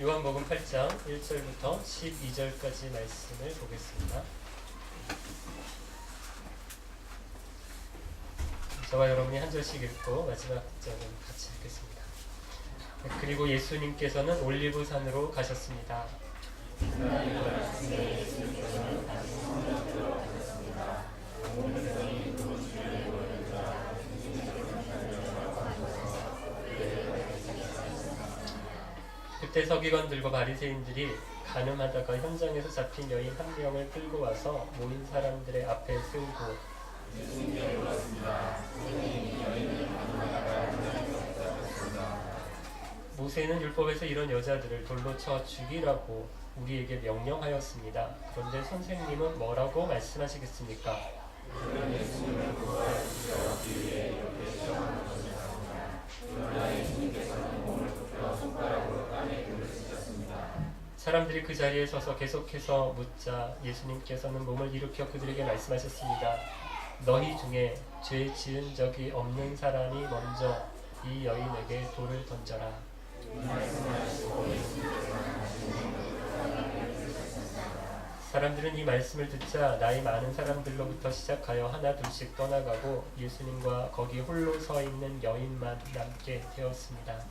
요한복음 8장 1절부터 12절까지 말씀을 보겠습니다. 저와 여러분이 한 절씩 읽고 마지막 절은 같이 읽겠습니다. 그리고 예수님께서는 올리브산으로 가셨습니다. 그때 서기관들과 바리새인들이 간음하다가 현장에서 잡힌 여인 한 명을 끌고 와서 모인 사람들의 앞에 세우고 모세는 율법에서 이런 여자들을 돌로 쳐 죽이라고 우리에게 명령하였습니다. 그런데 선생님은 뭐라고 말씀하시겠습니까? 사람들이 그 자리에 서서 계속해서 묻자 예수님께서는 몸을 일으켜 그들에게 말씀하셨습니다. 너희 중에 죄 지은 적이 없는 사람이 먼저 이 여인에게 돌을 던져라. 사람들은 이 말씀을 듣자 나이 많은 사람들로부터 시작하여 하나 둘씩 떠나가고 예수님과 거기 홀로 서 있는 여인만 남게 되었습니다.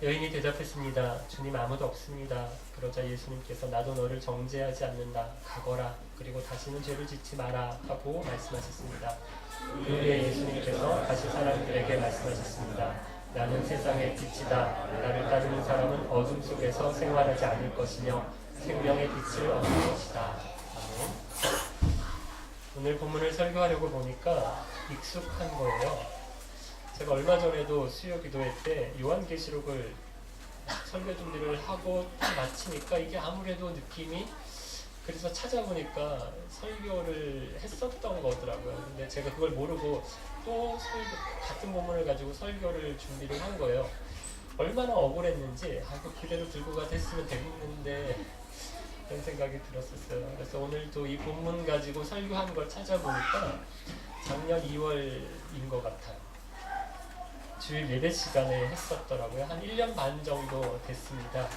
여인이 대답했습니다. 주님, 아무도 없습니다. 그러자 예수님께서 나도 너를 정죄하지 않는다. 가거라. 그리고 다시는 죄를 짓지 마라 하고 말씀하셨습니다. 그 후에 예수님께서 다시 사람들에게 말씀하셨습니다. 나는 세상의 빛이다. 나를 따르는 사람은 어둠 속에서 생활하지 않을 것이며 생명의 빛을 얻을 것이다. 오늘 본문을 설교하려고 보니까 익숙한 거예요. 제가 얼마 전에도 수요 기도회 때 요한계시록을 설교 준비를 하고 마치니까 이게 아무래도 느낌이, 그래서 찾아보니까 설교를 했었던 거더라고요. 근데 제가 그걸 모르고 또 같은 본문을 가지고 설교를 준비를 한 거예요. 얼마나 억울했는지, 그대로 들고 가됐으면 되겠는데 그런 생각이 들었었어요. 그래서 오늘도 이 본문 가지고 설교한 걸 찾아보니까 작년 2월인 것 같아요. 주일 예배 시간에 했었더라고요. 한 1년 반 정도 됐습니다.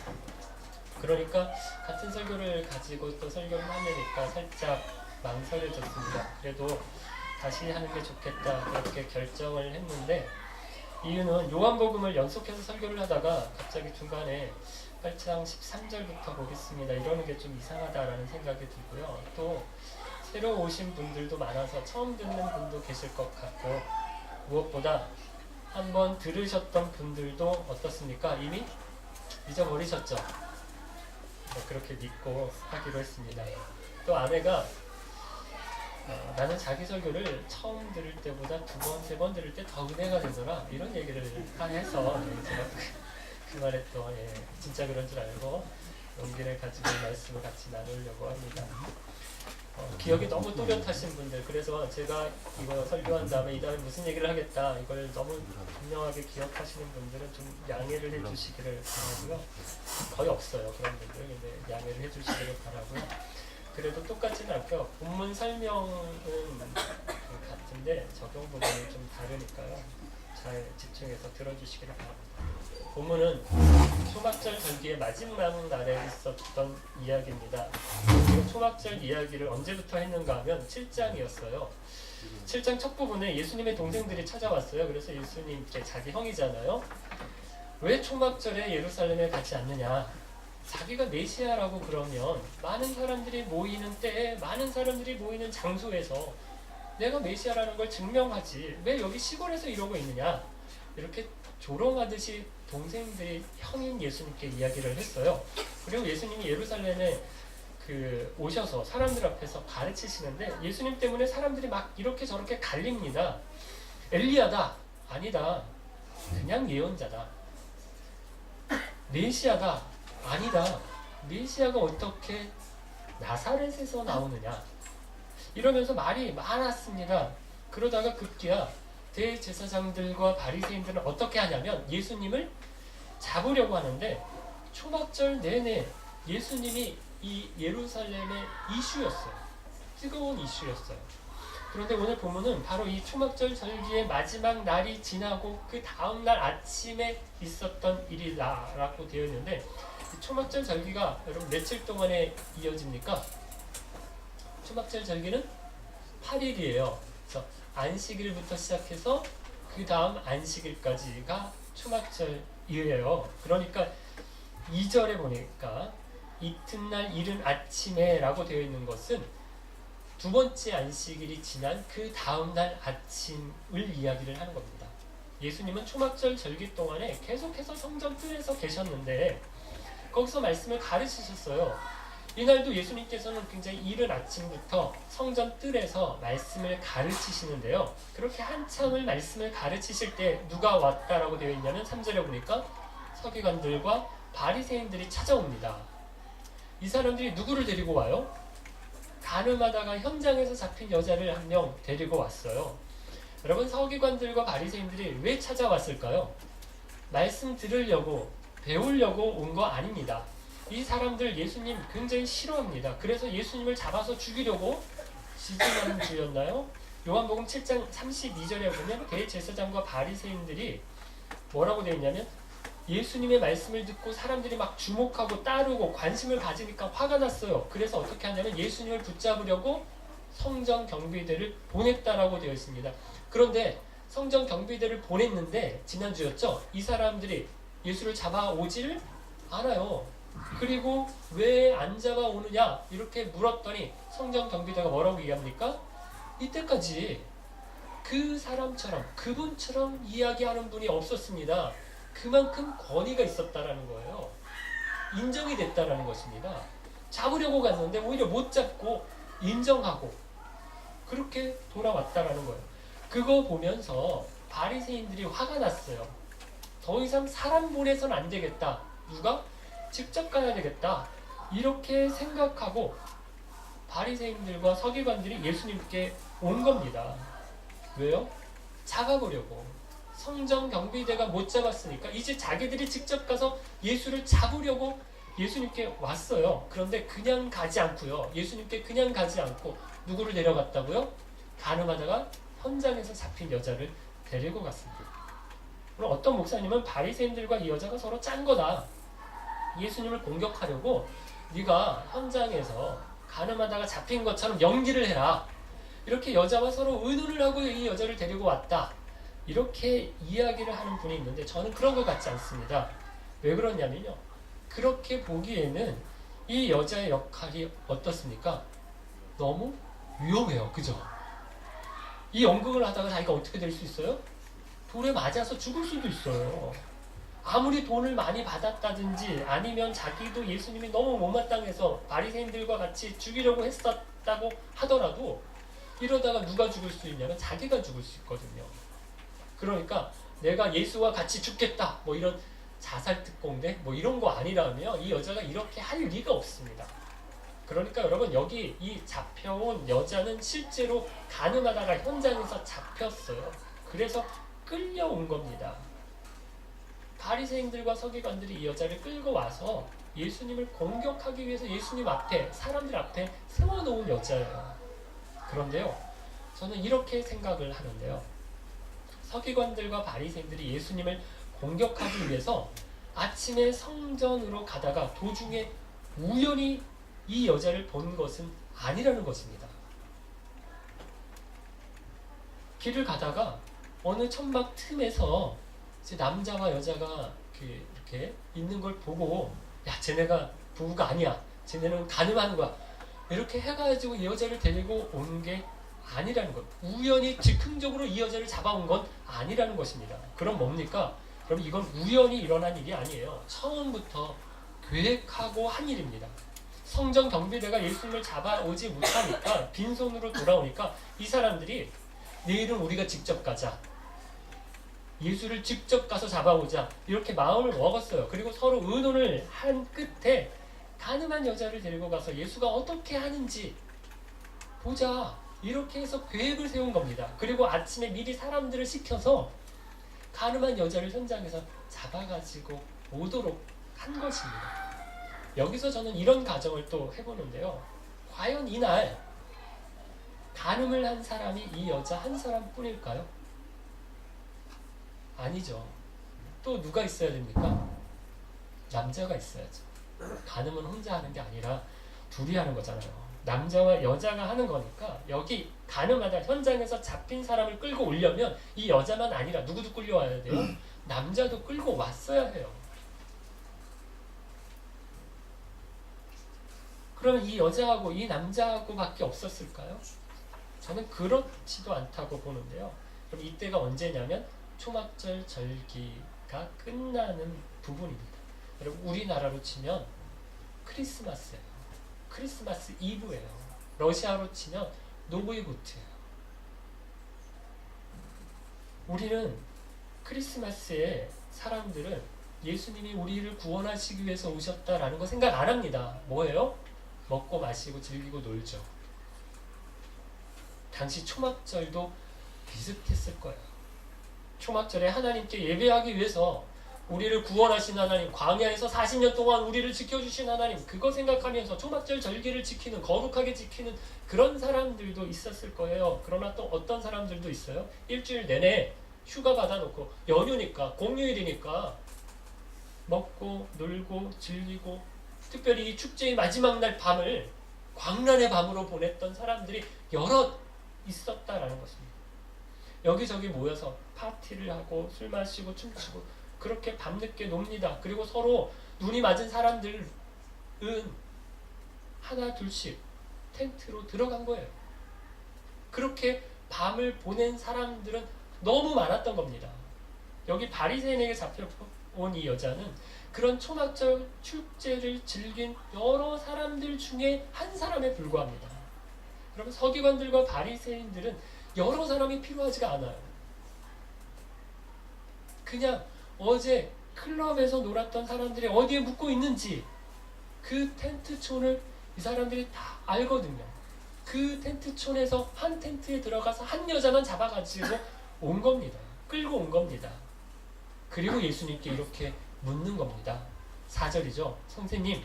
그러니까 같은 설교를 가지고 또 설교를 하려니까 살짝 망설여졌습니다. 그래도 다시 하는 게 좋겠다, 그렇게 결정을 했는데, 이유는 요한복음을 연속해서 설교를 하다가 갑자기 중간에 8장 13절부터 보겠습니다 이러는 게 좀 이상하다라는 생각이 들고요. 또 새로 오신 분들도 많아서 처음 듣는 분도 계실 것 같고, 무엇보다 한번 들으셨던 분들도 어떻습니까? 이미 잊어버리셨죠? 그렇게 믿고 하기로 했습니다. 또 아내가 나는 자기 설교를 처음 들을 때보다 2번, 3번 들을 때 더 은혜가 되더라, 이런 얘기를 해서 제가 그 말에 또 진짜 그런 줄 알고 용기를 가지고 말씀을 같이 나누려고 합니다. 기억이 너무 또렷하신 분들, 그래서 제가 이거 설교한 다음에 이 다음에 무슨 얘기를 하겠다, 이걸 너무 분명하게 기억하시는 분들은 좀 양해를 해주시기를 바라고요. 거의 없어요, 그런 분들. 근데 양해를 해주시기를 바라고요. 그래도 똑같지는 않고요. 본문 설명은 같은데 적용 부분이 좀 다르니까요. 잘 집중해서 들어주시기를 바랍니다. 본문은 초막절 절기의 마지막 날에 있었던 이야기입니다. 초막절 이야기를 언제부터 했는가 하면 7장이었어요. 7장 첫 부분에 예수님의 동생들이 찾아왔어요. 그래서 예수님 자기 형이잖아요. 왜 초막절에 예루살렘에 가지 않느냐? 자기가 메시아라고 그러면 많은 사람들이 모이는 때에, 많은 사람들이 모이는 장소에서 내가 메시아라는 걸 증명하지, 왜 여기 시골에서 이러고 있느냐? 이렇게 조롱하듯이 동생들이 형인 예수님께 이야기를 했어요. 그리고 예수님이 예루살렘에 오셔서 사람들 앞에서 가르치시는데 예수님 때문에 사람들이 막 이렇게 저렇게 갈립니다. 엘리야다, 아니다, 그냥 예언자다. 메시아다, 아니다, 메시아가 어떻게 나사렛에서 나오느냐, 이러면서 말이 많았습니다. 그러다가 급기야 대제사장들과 바리새인들은 어떻게 하냐면 예수님을 잡으려고 하는데, 초막절 내내 예수님이 이 예루살렘의 이슈였어요. 뜨거운 이슈였어요. 그런데 오늘 본문은 바로 이 초막절 절기의 마지막 날이 지나고 그 다음날 아침에 있었던 일이다라고 되어 있는데, 초막절 절기가 여러분 며칠 동안에 이어집니까? 초막절 절기는 8일이에요. 그래서 안식일부터 시작해서 그 다음 안식일까지가 초막절이에요. 그러니까 2절에 보니까 이튿날 이른 아침에 라고 되어 있는 것은 두 번째 안식일이 지난 그 다음날 아침을 이야기를 하는 겁니다. 예수님은 초막절 절기 동안에 계속해서 성전 뜰에서 계셨는데 거기서 말씀을 가르치셨어요. 이날도 예수님께서는 굉장히 이른 아침부터 성전 뜰에서 말씀을 가르치시는데요. 그렇게 한참을 말씀을 가르치실 때 누가 왔다라고 되어 있냐면 3절에 보니까 서기관들과 바리새인들이 찾아옵니다. 이 사람들이 누구를 데리고 와요? 가늠하다가 현장에서 잡힌 여자를 한 명 데리고 왔어요. 여러분, 서기관들과 바리새인들이 왜 찾아왔을까요? 말씀 들으려고, 배우려고 온 거 아닙니다. 이 사람들 예수님 굉장히 싫어합니다. 그래서 예수님을 잡아서 죽이려고 지진하는 주였나요? 요한복음 7장 32절에 보면 대제사장과 바리새인들이 뭐라고 되어 있냐면, 예수님의 말씀을 듣고 사람들이 막 주목하고 따르고 관심을 가지니까 화가 났어요. 그래서 어떻게 하냐면 예수님을 붙잡으려고 성전 경비대를 보냈다라고 되어 있습니다. 그런데 성전 경비대를 보냈는데 지난주였죠? 이 사람들이 예수를 잡아오지를 않아요. 그리고 왜 안 잡아오느냐 이렇게 물었더니 성전 경비대가 뭐라고 얘기합니까? 이때까지 그 사람처럼, 그분처럼 이야기하는 분이 없었습니다. 그만큼 권위가 있었다라는 거예요. 인정이 됐다라는 것입니다. 잡으려고 갔는데 오히려 못 잡고 인정하고 그렇게 돌아왔다라는 거예요. 그거 보면서 바리새인들이 화가 났어요. 더 이상 사람 보내서는 안 되겠다. 누가? 직접 가야 되겠다. 이렇게 생각하고 바리새인들과 서기관들이 예수님께 온 겁니다. 왜요? 잡아보려고. 성전 경비대가 못 잡았으니까 이제 자기들이 직접 가서 예수를 잡으려고 예수님께 왔어요. 그런데 그냥 가지 않고요. 예수님께 그냥 가지 않고 누구를 데려갔다고요? 가늠하다가 현장에서 잡힌 여자를 데리고 갔습니다. 그럼 어떤 목사님은 바리새인들과 이 여자가 서로 짠 거다. 예수님을 공격하려고 네가 현장에서 가늠하다가 잡힌 것처럼 연기를 해라. 이렇게 여자와 서로 의논을 하고 이 여자를 데리고 왔다. 이렇게 이야기를 하는 분이 있는데 저는 그런 것 같지 않습니다. 왜 그러냐면요. 그렇게 보기에는 이 여자의 역할이 어떻습니까? 너무 위험해요. 그죠? 이 연극을 하다가 자기가 어떻게 될 수 있어요? 돌에 맞아서 죽을 수도 있어요. 아무리 돈을 많이 받았다든지 아니면 자기도 예수님이 너무 못마땅해서 바리새인들과 같이 죽이려고 했었다고 하더라도 이러다가 누가 죽을 수 있냐면 자기가 죽을 수 있거든요. 그러니까 내가 예수와 같이 죽겠다 뭐 이런 자살 특공대 뭐 이런 거 아니라면 이 여자가 이렇게 할 리가 없습니다. 그러니까 여러분 여기 이 잡혀온 여자는 실제로 가늠하다가 현장에서 잡혔어요. 그래서 끌려온 겁니다. 바리새인들과 서기관들이 이 여자를 끌고 와서 예수님을 공격하기 위해서 예수님 앞에 사람들 앞에 세워놓은 여자예요. 그런데요 저는 이렇게 생각을 하는데요. 서기관들과 바리새인들이 예수님을 공격하기 위해서 아침에 성전으로 가다가 도중에 우연히 이 여자를 본 것은 아니라는 것입니다. 길을 가다가 어느 천막 틈에서 이제 남자와 여자가 이렇게 있는 걸 보고 야 쟤네가 부부가 아니야. 쟤네는 가늠하는 거야. 이렇게 해가지고 이 여자를 데리고 온 게 아니라는 것. 우연히 즉흥적으로 이 여자를 잡아온 건 아니라는 것입니다. 그럼 뭡니까? 여러분 이건 우연히 일어난 일이 아니에요. 처음부터 계획하고 한 일입니다. 성전 경비대가 예수님을 잡아오지 못하니까 빈손으로 돌아오니까 이 사람들이 내일은 우리가 직접 가자. 예수를 직접 가서 잡아오자. 이렇게 마음을 먹었어요. 그리고 서로 의논을 한 끝에 가늠한 여자를 데리고 가서 예수가 어떻게 하는지 보자. 이렇게 해서 계획을 세운 겁니다. 그리고 아침에 미리 사람들을 시켜서 가늠한 여자를 현장에서 잡아가지고 오도록 한 것입니다. 여기서 저는 이런 가정을 또 해보는데요. 과연 이날 간음을 한 사람이 이 여자 한 사람뿐일까요? 아니죠. 또 누가 있어야 됩니까? 남자가 있어야죠. 간음은 혼자 하는 게 아니라 둘이 하는 거잖아요. 남자와 여자가 하는 거니까 여기 간음하다 현장에서 잡힌 사람을 끌고 오려면 이 여자만 아니라 누구도 끌려와야 돼요. 남자도 끌고 왔어야 해요. 그러면 이 여자하고 이 남자하고 밖에 없었을까요? 저는 그렇지도 않다고 보는데요. 그럼 이때가 언제냐면 초막절 절기가 끝나는 부분입니다. 여러분 우리나라로 치면 크리스마스예요. 크리스마스 이브예요. 러시아로 치면 노브이고트예요. 우리는 크리스마스에 사람들은 예수님이 우리를 구원하시기 위해서 오셨다라는 거 생각 안 합니다. 뭐예요? 먹고 마시고 즐기고 놀죠. 당시 초막절도 비슷했을 거예요. 초막절에 하나님께 예배하기 위해서 우리를 구원하신 하나님, 광야에서 40년 동안 우리를 지켜주신 하나님, 그거 생각하면서 초막절 절기를 지키는, 거룩하게 지키는 그런 사람들도 있었을 거예요. 그러나 또 어떤 사람들도 있어요. 일주일 내내 휴가 받아놓고 연휴니까, 공휴일이니까 먹고 놀고 즐기고, 특별히 이 축제의 마지막 날 밤을 광란의 밤으로 보냈던 사람들이 여럿 있었다라는 것입니다. 여기저기 모여서 파티를 하고 술 마시고 춤추고 그렇게 밤늦게 놉니다. 그리고 서로 눈이 맞은 사람들은 하나 둘씩 텐트로 들어간 거예요. 그렇게 밤을 보낸 사람들은 너무 많았던 겁니다. 여기 바리새인에게 잡혀온 이 여자는 그런 초막절 축제를 즐긴 여러 사람들 중에 한 사람에 불과합니다. 그러면 서기관들과 바리새인들은 여러 사람이 필요하지가 않아요. 그냥 어제 클럽에서 놀았던 사람들이 어디에 묵고 있는지 그 텐트촌을 이 사람들이 다 알거든요. 그 텐트촌에서 한 텐트에 들어가서 한 여자만 잡아가지고 온 겁니다. 끌고 온 겁니다. 그리고 예수님께 이렇게 묻는 겁니다. 4절이죠. 선생님,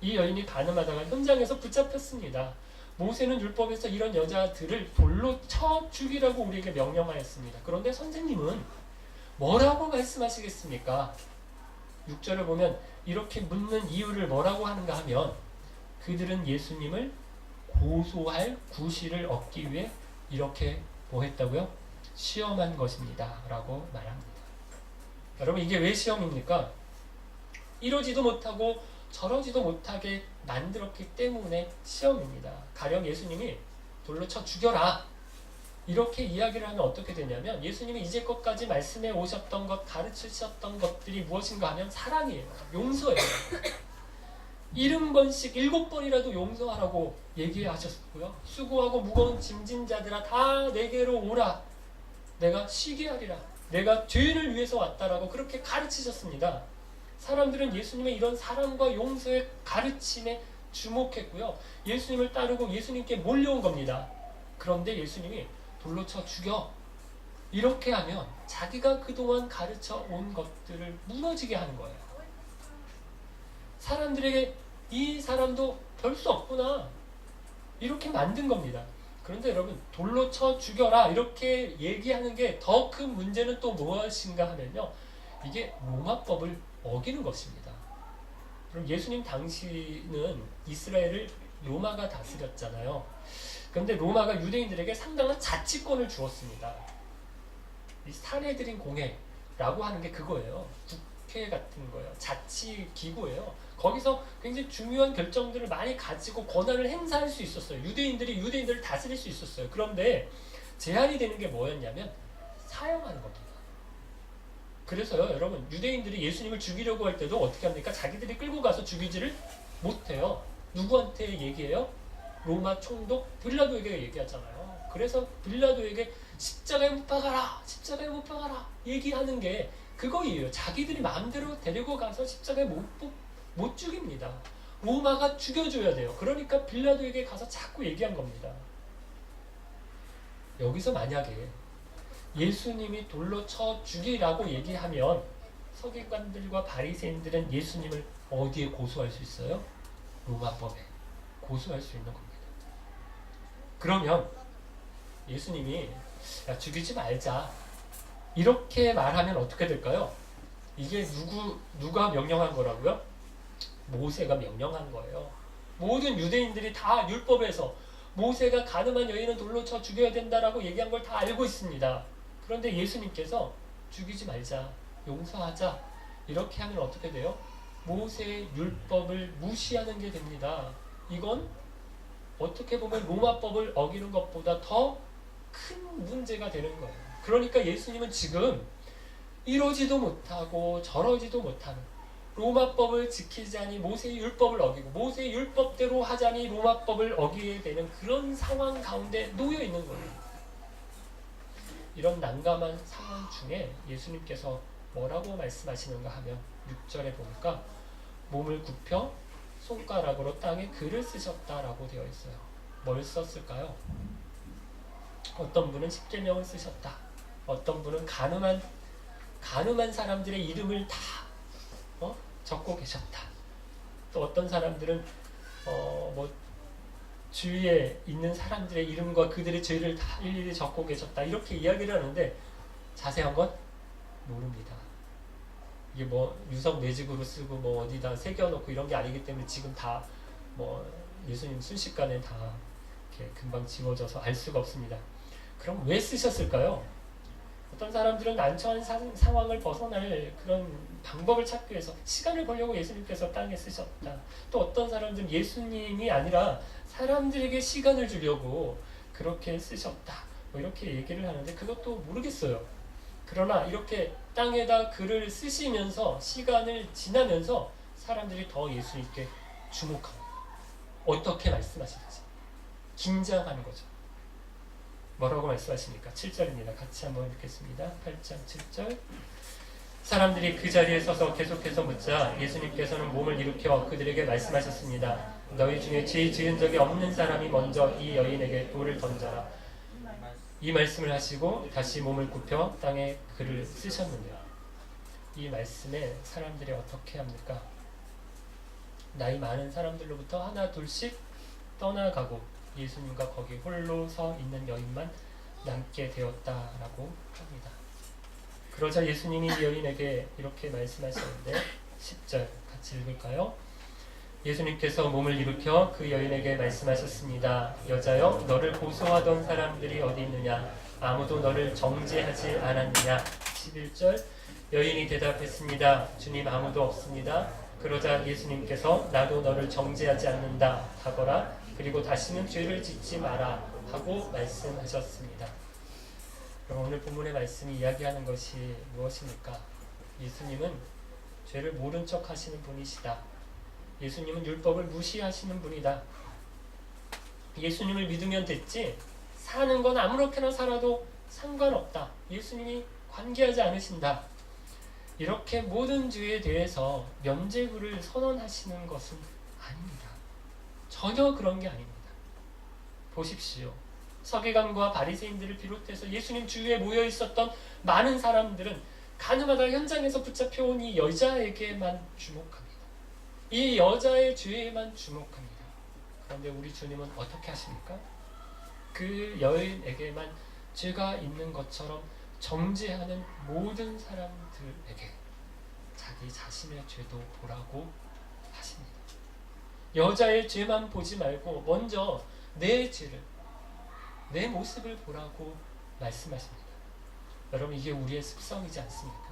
이 여인이 간음하다가 현장에서 붙잡혔습니다. 모세는 율법에서 이런 여자들을 돌로 쳐 죽이라고 우리에게 명령하였습니다. 그런데 선생님은 뭐라고 말씀하시겠습니까? 6절을 보면 이렇게 묻는 이유를 뭐라고 하는가 하면 그들은 예수님을 고소할 구실을 얻기 위해 이렇게 뭐 했다고요? 시험한 것입니다. 라고 말합니다. 여러분 이게 왜 시험입니까? 이러지도 못하고 저러지도 못하게 만들었기 때문에 시험입니다. 가령 예수님이 돌로 쳐 죽여라 이렇게 이야기를 하면 어떻게 되냐면 예수님이 이제껏까지 말씀해 오셨던 것, 가르치셨던 것들이 무엇인가 하면 사랑이에요. 용서예요. 70번씩 7번이라도 용서하라고 얘기하셨고요. 수고하고 무거운 짐진 자들아 다 내게로 오라. 내가 쉬게 하리라. 내가 죄인을 위해서 왔다라고 그렇게 가르치셨습니다. 사람들은 예수님의 이런 사랑과 용서의 가르침에 주목했고요. 예수님을 따르고 예수님께 몰려온 겁니다. 그런데 예수님이 돌로 쳐 죽여. 이렇게 하면 자기가 그동안 가르쳐 온 것들을 무너지게 하는 거예요. 사람들에게 이 사람도 별 수 없구나. 이렇게 만든 겁니다. 그런데 여러분 돌로 쳐 죽여라 이렇게 얘기하는 게 더 큰 문제는 또 무엇인가 하면요. 이게 로마법을 어기는 것입니다. 그럼 예수님 당시는 이스라엘을 로마가 다스렸잖아요. 그런데 로마가 유대인들에게 상당한 자치권을 주었습니다. 이 사내들인 공회라고 하는 게 그거예요. 국회 같은 거예요. 자치기구예요. 거기서 굉장히 중요한 결정들을 많이 가지고 권한을 행사할 수 있었어요. 유대인들이 유대인들을 다스릴 수 있었어요. 그런데 제한이 되는 게 뭐였냐면 사형하는 겁니다. 그래서요, 여러분 유대인들이 예수님을 죽이려고 할 때도 어떻게 합니까? 자기들이 끌고 가서 죽이지를 못해요. 누구한테 얘기해요? 로마 총독 빌라도에게 얘기하잖아요. 그래서 빌라도에게 십자가에 못 박아라, 십자가에 못 박아라 얘기하는 게 그거예요. 자기들이 마음대로 데리고 가서 십자가에 못 죽입니다. 로마가 죽여줘야 돼요. 그러니까 빌라도에게 가서 자꾸 얘기한 겁니다. 여기서 만약에 예수님이 돌로 쳐 죽이라고 얘기하면 서기관들과 바리새인들은 예수님을 어디에 고소할 수 있어요? 로마법에 고소할 수 있는 겁니다. 그러면 예수님이 야, 죽이지 말자 이렇게 말하면 어떻게 될까요? 이게 누가 명령한 거라고요? 모세가 명령한 거예요. 모든 유대인들이 다 율법에서 모세가 가늠한 여인은 돌로 쳐 죽여야 된다라고 얘기한 걸 다 알고 있습니다. 그런데 예수님께서 죽이지 말자, 용서하자 이렇게 하면 어떻게 돼요? 모세의 율법을 무시하는 게 됩니다. 이건 어떻게 보면 로마법을 어기는 것보다 더 큰 문제가 되는 거예요. 그러니까 예수님은 지금 이러지도 못하고 저러지도 못하는 로마법을 지키자니 모세의 율법을 어기고 모세의 율법대로 하자니 로마법을 어기게 되는 그런 상황 가운데 놓여 있는 거예요. 이런 난감한 상황 중에 예수님께서 뭐라고 말씀하시는가 하면 6절에 보니까 몸을 굽혀 손가락으로 땅에 글을 쓰셨다라고 되어 있어요. 뭘 썼을까요? 어떤 분은 십계명을 쓰셨다. 어떤 분은 가늠한 사람들의 이름을 다 적고 계셨다. 또 어떤 사람들은 주위에 있는 사람들의 이름과 그들의 죄를 다 일일이 적고 계셨다. 이렇게 이야기를 하는데 자세한 건 모릅니다. 이게 뭐 유성 매직으로 쓰고 뭐 어디다 새겨놓고 이런 게 아니기 때문에 지금 다 뭐 예수님 순식간에 다 이렇게 금방 지워져서 알 수가 없습니다. 그럼 왜 쓰셨을까요? 어떤 사람들은 난처한 상황을 벗어날 그런 방법을 찾기 위해서 시간을 벌려고 예수님께서 땅에 쓰셨다. 또 어떤 사람들은 예수님이 아니라 사람들에게 시간을 주려고 그렇게 쓰셨다. 뭐 이렇게 얘기를 하는데 그것도 모르겠어요. 그러나 이렇게 땅에다 글을 쓰시면서 시간을 지나면서 사람들이 더 예수님께 주목합니다. 어떻게 말씀하실지 긴장하는 거죠. 뭐라고 말씀하십니까? 7절입니다. 같이 한번 읽겠습니다. 8장 7절. 사람들이 그 자리에 서서 계속해서 묻자 예수님께서는 몸을 일으켜 그들에게 말씀하셨습니다. 너희 중에 죄 지은 적이 없는 사람이 먼저 이 여인에게 돌을 던져라. 이 말씀을 하시고 다시 몸을 굽혀 땅에 글을 쓰셨는데요. 이 말씀에 사람들이 어떻게 합니까? 나이 많은 사람들로부터 하나 둘씩 떠나가고 예수님과 거기 홀로 서 있는 여인만 남게 되었다라고 합니다. 그러자 예수님이 여인에게 이렇게 말씀하시는데 10절 같이 읽을까요? 예수님께서 몸을 일으켜 그 여인에게 말씀하셨습니다. 여자여, 너를 고소하던 사람들이 어디 있느냐? 아무도 너를 정죄하지 않았느냐? 11절 여인이 대답했습니다. 주님, 아무도 없습니다. 그러자 예수님께서 나도 너를 정죄하지 않는다 하거라. 그리고 다시는 죄를 짓지 마라 하고 말씀하셨습니다. 그럼 오늘 본문의 말씀이 이야기하는 것이 무엇입니까? 예수님은 죄를 모른 척 하시는 분이시다. 예수님은 율법을 무시하시는 분이다. 예수님을 믿으면 됐지 사는 건 아무렇게나 살아도 상관없다. 예수님이 관계하지 않으신다. 이렇게 모든 죄에 대해서 면죄부를 선언하시는 것은 아닙니다. 전혀 그런 게 아닙니다. 보십시오. 서기관과 바리새인들을 비롯해서 예수님 주위에 모여 있었던 많은 사람들은 가늠하다 현장에서 붙잡혀온 이 여자에게만 주목합니다. 이 여자의 죄에만 주목합니다. 그런데 우리 주님은 어떻게 하십니까? 그 여인에게만 죄가 있는 것처럼 정죄하는 모든 사람들에게 자기 자신의 죄도 보라고 하십니다. 여자의 죄만 보지 말고 먼저 내 죄를, 내 모습을 보라고 말씀하십니다. 여러분, 이게 우리의 습성이지 않습니까?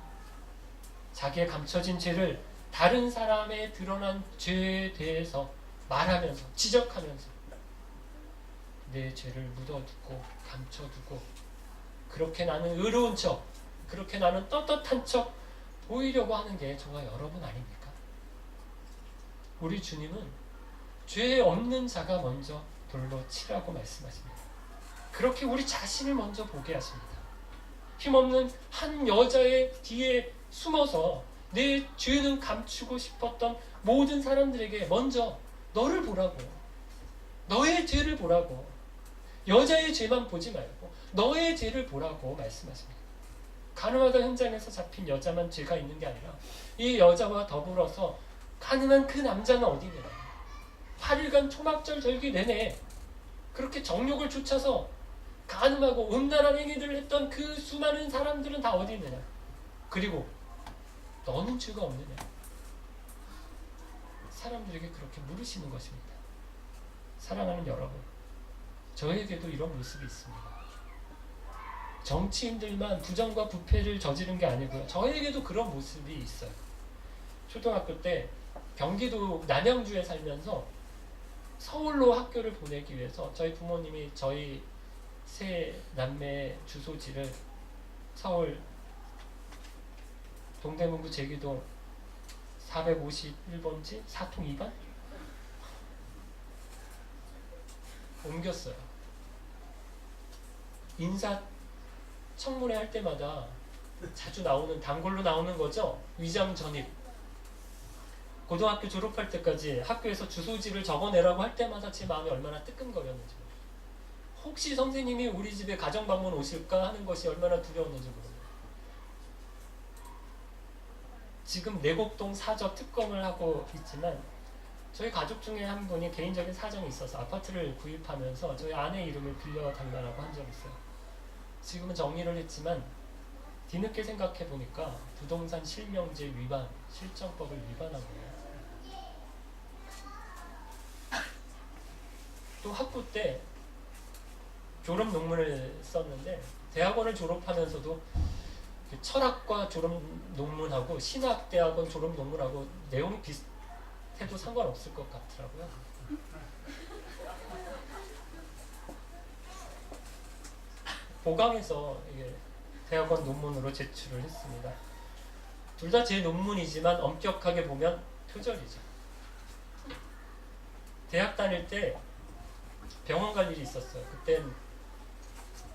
자기의 감춰진 죄를 다른 사람의 드러난 죄에 대해서 말하면서, 지적하면서 내 죄를 묻어두고 감춰두고 그렇게 나는 의로운 척, 그렇게 나는 떳떳한 척 보이려고 하는 게 저와 여러분 아닙니까? 우리 주님은 죄 없는 자가 먼저 돌로 치라고 말씀하십니다. 그렇게 우리 자신을 먼저 보게 하십니다. 힘없는 한 여자의 뒤에 숨어서 내 죄는 감추고 싶었던 모든 사람들에게 먼저 너를 보라고, 너의 죄를 보라고, 여자의 죄만 보지 말고 너의 죄를 보라고 말씀하십니다. 가늠하던 현장에서 잡힌 여자만 죄가 있는 게 아니라 이 여자와 더불어서 가늠한 그 남자는 어디 있느냐? 8일간 초막절 절기 내내 그렇게 정욕을 쫓아서 간음하고 음란한 행위들을 했던 그 수많은 사람들은 다 어디 있느냐? 그리고 너는 죄가 없느냐? 사람들에게 그렇게 물으시는 것입니다. 사랑하는 여러분, 저에게도 이런 모습이 있습니다. 정치인들만 부정과 부패를 저지른 게 아니고요. 저에게도 그런 모습이 있어요. 초등학교 때 경기도 남양주에 살면서 서울로 학교를 보내기 위해서 저희 부모님이 저희 세 남매의 주소지를 서울 동대문구 제기동 451번지 4통 2반 옮겼어요. 인사 청문회 할 때마다 자주 나오는 단골로 나오는 거죠. 위장 전입. 고등학교 졸업할 때까지 학교에서 주소지를 적어내라고 할 때마다 제 마음이 얼마나 뜨끔거렸는지 모르겠어요. 혹시 선생님이 우리 집에 가정방문 오실까 하는 것이 얼마나 두려웠는지 모르겠어요. 지금 내곡동 사저 특검을 하고 있지만 저희 가족 중에 한 분이 개인적인 사정이 있어서 아파트를 구입하면서 저희 아내 이름을 빌려달라고 한 적이 있어요. 지금은 정리를 했지만 뒤늦게 생각해 보니까 부동산 실명제 위반, 실정법을 위반한 거예요. 또 학부 때 졸업 논문을 썼는데 대학원을 졸업하면서도 철학과 졸업 논문하고 신학대학원 졸업 논문하고 내용이 비슷해도 상관없을 것 같더라고요. 보강해서 이게 대학원 논문으로 제출을 했습니다. 둘 다 제 논문이지만 엄격하게 보면 표절이죠. 대학 다닐 때 병원 갈 일이 있었어요. 그땐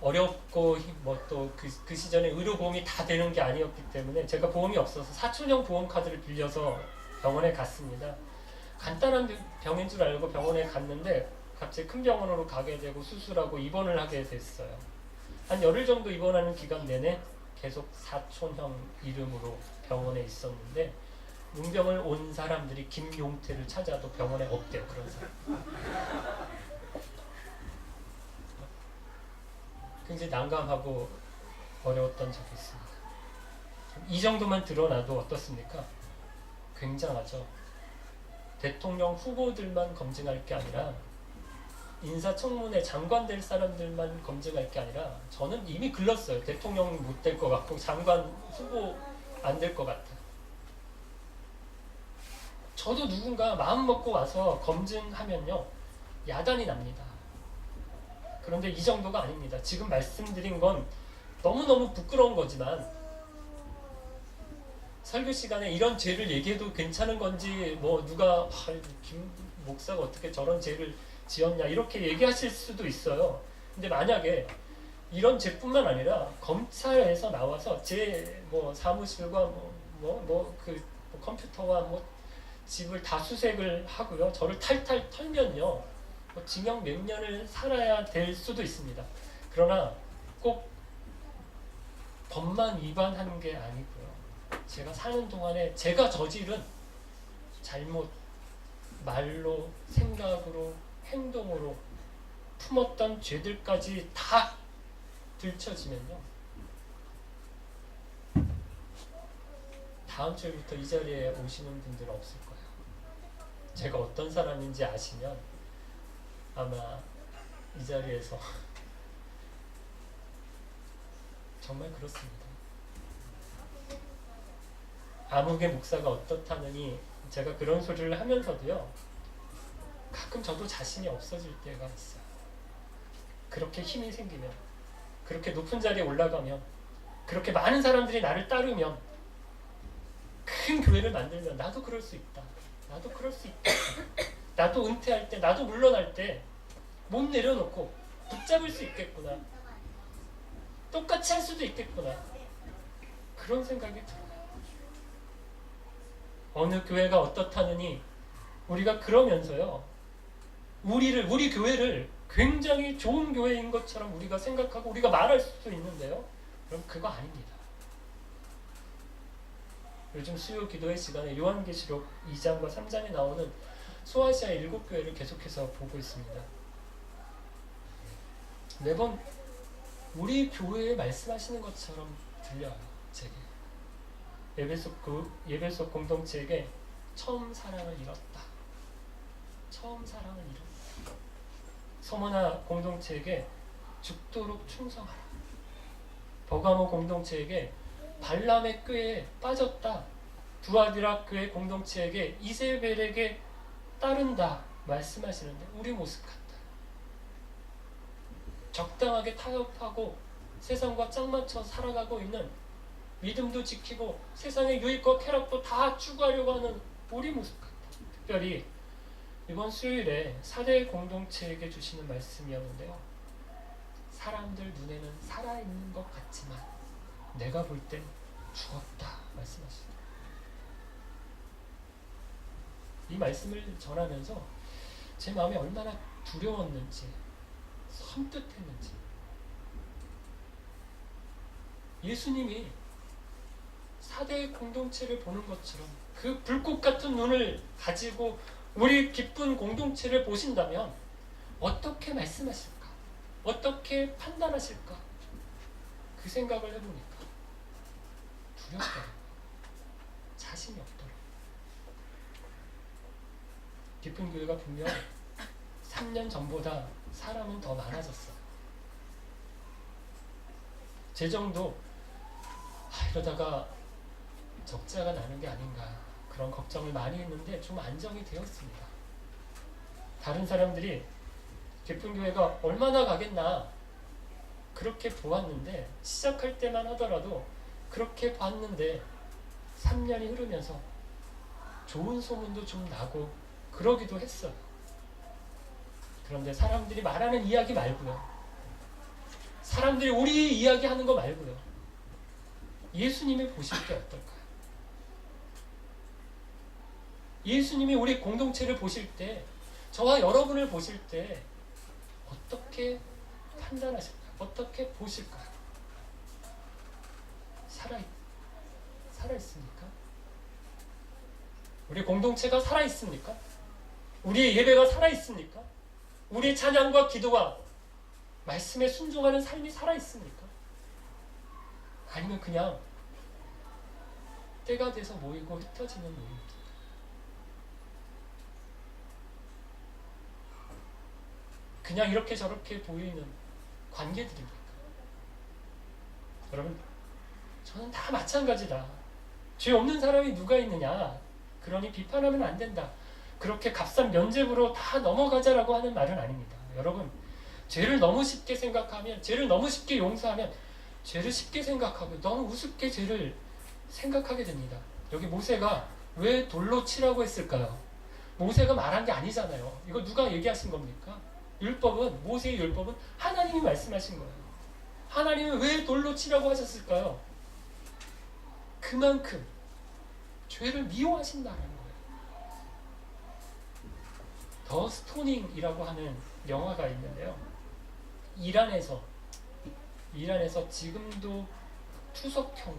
어렵고 뭐 또 그 시절에 의료보험이 다 되는 게 아니었기 때문에 제가 보험이 없어서 사촌형 보험카드를 빌려서 병원에 갔습니다. 간단한 병인 줄 알고 병원에 갔는데 갑자기 큰 병원으로 가게 되고 수술하고 입원을 하게 됐어요. 한 열흘 정도 입원하는 기간 내내 계속 사촌형 이름으로 병원에 있었는데 문병을 온 사람들이 김용태를 찾아도 병원에 없대요. 그런 사람. 굉장히 난감하고 어려웠던 적이 있습니다. 이 정도만 드러나도 어떻습니까? 굉장하죠. 대통령 후보들만 검증할 게 아니라 인사청문회 장관 될 사람들만 검증할 게 아니라 저는 이미 글렀어요. 대통령 못 될 것 같고 장관 후보 안 될 것 같아. 저도 누군가 마음 먹고 와서 검증하면요 야단이 납니다. 그런데 이 정도가 아닙니다. 지금 말씀드린 건 너무너무 부끄러운 거지만 설교 시간에 이런 죄를 얘기해도 괜찮은 건지 뭐 누가 김 목사가 어떻게 저런 죄를 지었냐 이렇게 얘기하실 수도 있어요. 근데 만약에 이런 죄뿐만 아니라 검찰에서 나와서 제 뭐 사무실과 그 컴퓨터와 뭐 집을 다 수색을 하고요. 저를 탈탈 털면요. 뭐 징역 몇 년을 살아야 될 수도 있습니다. 그러나 꼭 법만 위반하는 게 아니고요. 제가 사는 동안에 제가 저지른 잘못 말로, 생각으로, 행동으로 품었던 죄들까지 다 들춰지면요. 다음 주부터 이 자리에 오시는 분들은 없을 거예요. 제가 어떤 사람인지 아시면 아마 이 자리에서 정말 그렇습니다. 아무개 목사가 어떻다느니 제가 그런 소리를 하면서도요. 가끔 저도 자신이 없어질 때가 있어요. 그렇게 힘이 생기면, 그렇게 높은 자리에 올라가면, 그렇게 많은 사람들이 나를 따르면, 큰 교회를 만들면 나도 그럴 수 있다. 나도 그럴 수 있다. 나도 은퇴할 때, 나도 물러날 때 못 내려놓고 붙잡을 수 있겠구나. 똑같이 할 수도 있겠구나. 그런 생각이 들어요. 어느 교회가 어떻다느니 우리가 그러면서요. 우리 교회를 굉장히 좋은 교회인 것처럼 우리가 생각하고 우리가 말할 수도 있는데요. 그럼 그거 아닙니다. 요즘 수요 기도회 시간에 요한계시록 2장과 3장에 나오는 소아시아 7교회를 계속해서 보고 있습니다. 매번 우리 교회에 말씀하시는 것처럼 들려요. 제게 예배속 공동체에게 처음 사랑을 잃었다. 처음 사랑을 잃었다. 서머나 공동체에게 죽도록 충성하라. 버가모 공동체에게 발람의 꾀에 빠졌다. 두아디라 교회 공동체에게 이세벨에게 따른다 말씀하시는데 우리 모습 같다. 적당하게 타협하고 세상과 짝 맞춰 살아가고 있는, 믿음도 지키고 세상의 유익과 쾌락도 다 추구하려고 하는 우리 모습 같다. 특별히 이번 수요일에 사대 공동체에게 주시는 말씀이었는데요. 사람들 눈에는 살아있는 것 같지만 내가 볼 땐 죽었다 말씀하시죠. 이 말씀을 전하면서 제 마음이 얼마나 두려웠는지, 섬뜩했는지. 예수님이 사대의 공동체를 보는 것처럼 그 불꽃 같은 눈을 가지고 우리 기쁜 공동체를 보신다면 어떻게 말씀하실까? 어떻게 판단하실까? 그 생각을 해보니까 두렵더라고요. 자신이 없더라고요. 기쁜 교회가 분명 3년 전보다 사람은 더 많아졌어요. 재정도 이러다가 적자가 나는 게 아닌가 그런 걱정을 많이 했는데 좀 안정이 되었습니다. 다른 사람들이 기쁜 교회가 얼마나 가겠나 그렇게 보았는데, 시작할 때만 하더라도 그렇게 봤는데 3년이 흐르면서 좋은 소문도 좀 나고 그러기도 했어요. 그런데 사람들이 말하는 이야기 말고요, 사람들이 우리 이야기하는 거 말고요, 예수님이 보실 때 어떨까요? 예수님이 우리 공동체를 보실 때, 저와 여러분을 보실 때 어떻게 판단하실까요? 어떻게 보실까요? 살아있습니까? 우리 공동체가 살아있습니까? 우리의 예배가 살아있습니까? 우리의 찬양과 기도와 말씀에 순종하는 삶이 살아있습니까? 아니면 그냥 때가 돼서 모이고 흩어지는 모임입니까? 그냥 이렇게 저렇게 보이는 관계들입니까? 여러분, 저는 다 마찬가지다. 죄 없는 사람이 누가 있느냐? 그러니 비판하면 안 된다. 그렇게 값싼 면죄부로 다 넘어가자라고 하는 말은 아닙니다. 여러분, 죄를 너무 쉽게 생각하면, 죄를 너무 쉽게 용서하면 죄를 쉽게 생각하고 너무 우습게 죄를 생각하게 됩니다. 여기 모세가 왜 돌로 치라고 했을까요? 모세가 말한 게 아니잖아요. 이거 누가 얘기하신 겁니까? 율법은, 모세의 율법은 하나님이 말씀하신 거예요. 하나님은 왜 돌로 치라고 하셨을까요? 그만큼 죄를 미워하신다는 거예요. 더 스토닝이라고 하는 영화가 있는데요. 이란에서 지금도 투석형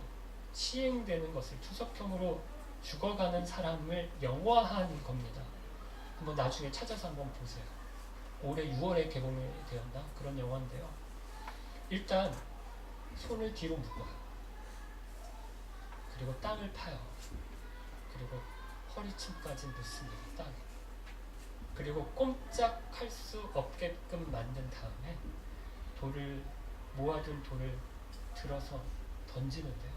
시행되는 것을, 투석형으로 죽어가는 사람을 영화한 겁니다. 한번 나중에 찾아서 한번 보세요. 올해 6월에 개봉이 되었나? 그런 영화인데요. 일단 손을 뒤로 묶어요. 그리고 땅을 파요. 그리고 허리춤까지 묻습니다. 땅에. 그리고 꼼짝할 수 없게끔 만든 다음에 모아둔 돌을 들어서 던지는데요.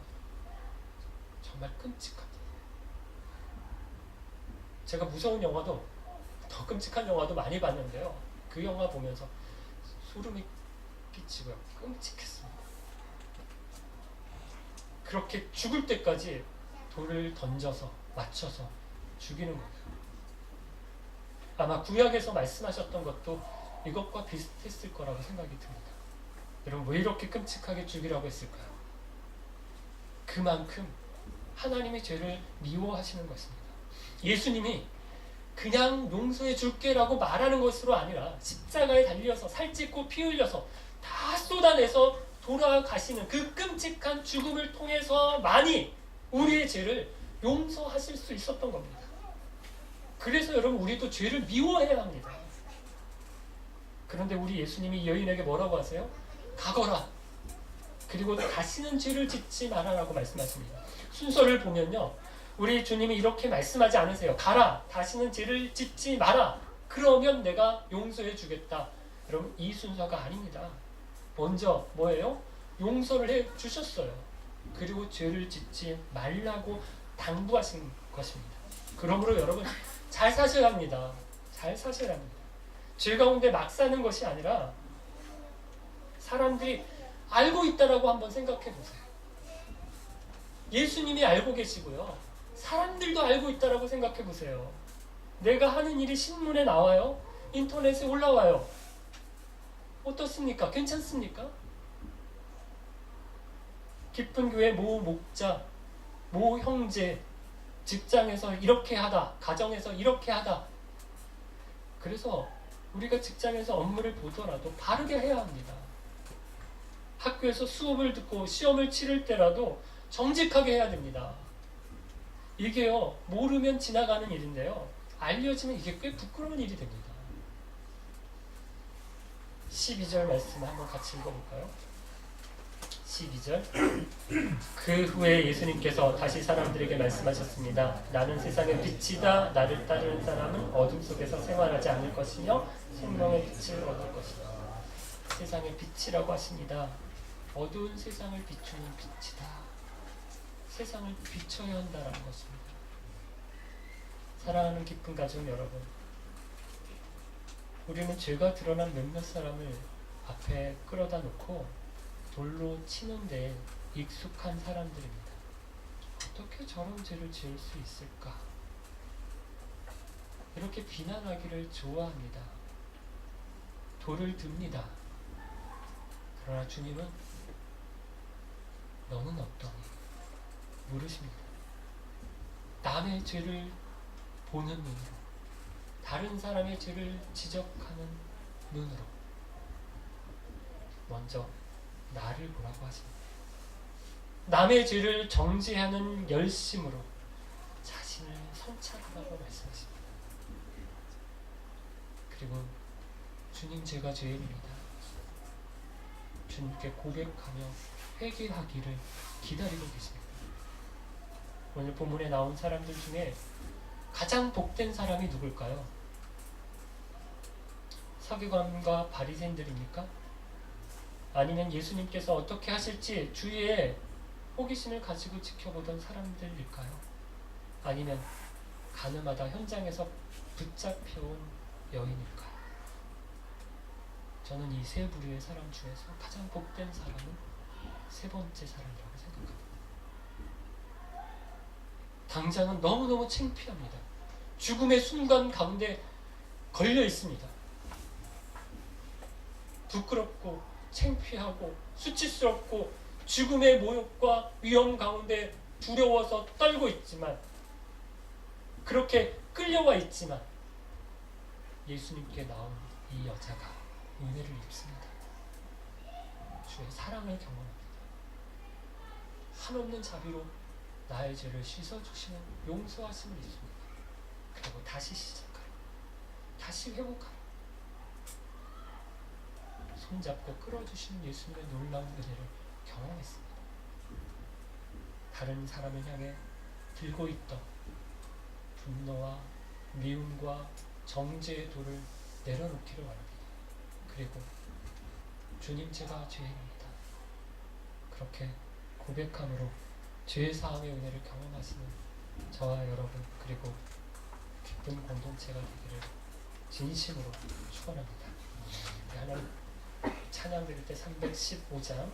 정말 끔찍합니다. 제가 무서운 영화도, 더 끔찍한 영화도 많이 봤는데요. 그 영화 보면서 소름이 끼치고요. 끔찍했습니다. 그렇게 죽을 때까지 돌을 던져서 맞춰서 죽이는 거예요. 아마 구약에서 말씀하셨던 것도 이것과 비슷했을 거라고 생각이 듭니다. 여러분, 왜 이렇게 끔찍하게 죽이라고 했을까요? 그만큼 하나님이 죄를 미워하시는 것입니다. 예수님이 그냥 용서해 줄게라고 말하는 것으로 아니라 십자가에 달려서 살찌고 피 흘려서 다 쏟아내서 돌아가시는 그 끔찍한 죽음을 통해서 많이 우리의 죄를 용서하실 수 있었던 겁니다. 그래서 여러분, 우리도 죄를 미워해야 합니다. 그런데 우리 예수님이 여인에게 뭐라고 하세요? 가거라. 그리고 다시는 죄를 짓지 마라라고 말씀하십니다. 순서를 보면요, 우리 주님이 이렇게 말씀하지 않으세요. 가라, 다시는 죄를 짓지 마라, 그러면 내가 용서해 주겠다. 여러분, 이 순서가 아닙니다. 먼저 뭐예요? 용서를 해 주셨어요. 그리고 죄를 짓지 말라고 당부하신 것입니다. 그러므로 여러분, 잘 사셔야 합니다. 잘 사셔야 합니다. 죄 가운데 막 사는 것이 아니라 사람들이 알고 있다라고 한번 생각해 보세요. 예수님이 알고 계시고요, 사람들도 알고 있다라고 생각해 보세요. 내가 하는 일이 신문에 나와요. 인터넷에 올라와요. 어떻습니까? 괜찮습니까? 기쁜 교회 모 목자, 모 형제, 직장에서 이렇게 하다, 가정에서 이렇게 하다. 그래서 우리가 직장에서 업무를 보더라도 바르게 해야 합니다. 학교에서 수업을 듣고 시험을 치를 때라도 정직하게 해야 됩니다. 이게요, 모르면 지나가는 일인데요, 알려지면 이게 꽤 부끄러운 일이 됩니다. 12절 말씀 한번 같이 읽어볼까요? 12절. 그 후에 예수님께서 다시 사람들에게 말씀하셨습니다. 나는 세상의 빛이다. 나를 따르는 사람은 어둠 속에서 생활하지 않을 것이며 생명의 빛을 얻을 것이다. 세상의 빛이라고 하십니다. 어두운 세상을 비추는 빛이다. 세상을 비춰야 한다는 것입니다. 사랑하는 기쁜 가족 여러분, 우리는 죄가 드러난 몇몇 사람을 앞에 끌어다 놓고 돌로 치는데 익숙한 사람들입니다. 어떻게 저런 죄를 지을 수 있을까? 이렇게 비난하기를 좋아합니다. 돌을 듭니다. 그러나 주님은 너는 어떠니? 물으십니다. 남의 죄를 보는 눈으로, 다른 사람의 죄를 지적하는 눈으로 먼저 나를 보라고 하십니다. 남의 죄를 정죄하는 열심으로 자신을 성찰하라고 말씀하십니다. 그리고 주님, 제가 죄인입니다. 주님께 고백하며 회개하기를 기다리고 계십니다. 오늘 본문에 나온 사람들 중에 가장 복된 사람이 누굴까요? 서기관과 바리새인들입니까? 아니면 예수님께서 어떻게 하실지 주위에 호기심을 가지고 지켜보던 사람들일까요? 아니면 가늠하다 현장에서 붙잡혀온 여인일까요? 저는 이 세 부류의 사람 중에서 가장 복된 사람은 세 번째 사람이라고 생각합니다. 당장은 너무너무 창피합니다. 죽음의 순간 가운데 걸려 있습니다. 부끄럽고 창피하고 수치스럽고 죽음의 모욕과 위험 가운데 두려워서 떨고 있지만, 그렇게 끌려와 있지만 예수님께 나온 이 여자가 은혜를 입습니다. 주의 사랑을 경험합니다. 한없는 자비로 나의 죄를 씻어주시는 용서하심을 입습니다. 그리고 다시 시작하라. 다시 회복하라. 손잡고 끌어주시는 예수님의 놀라운 은혜를 경험했습니다. 다른 사람을 향해 들고 있던 분노와 미움과 정죄의 돌을 내려놓기를 원합니다. 그리고 주님, 제가 죄인입니다. 그렇게 고백함으로 죄 사함의 은혜를 경험하시는 저와 여러분, 그리고 기쁜 공동체가 되기를 진심으로 축원합니다. 하나님, 찬양 드릴 때 315장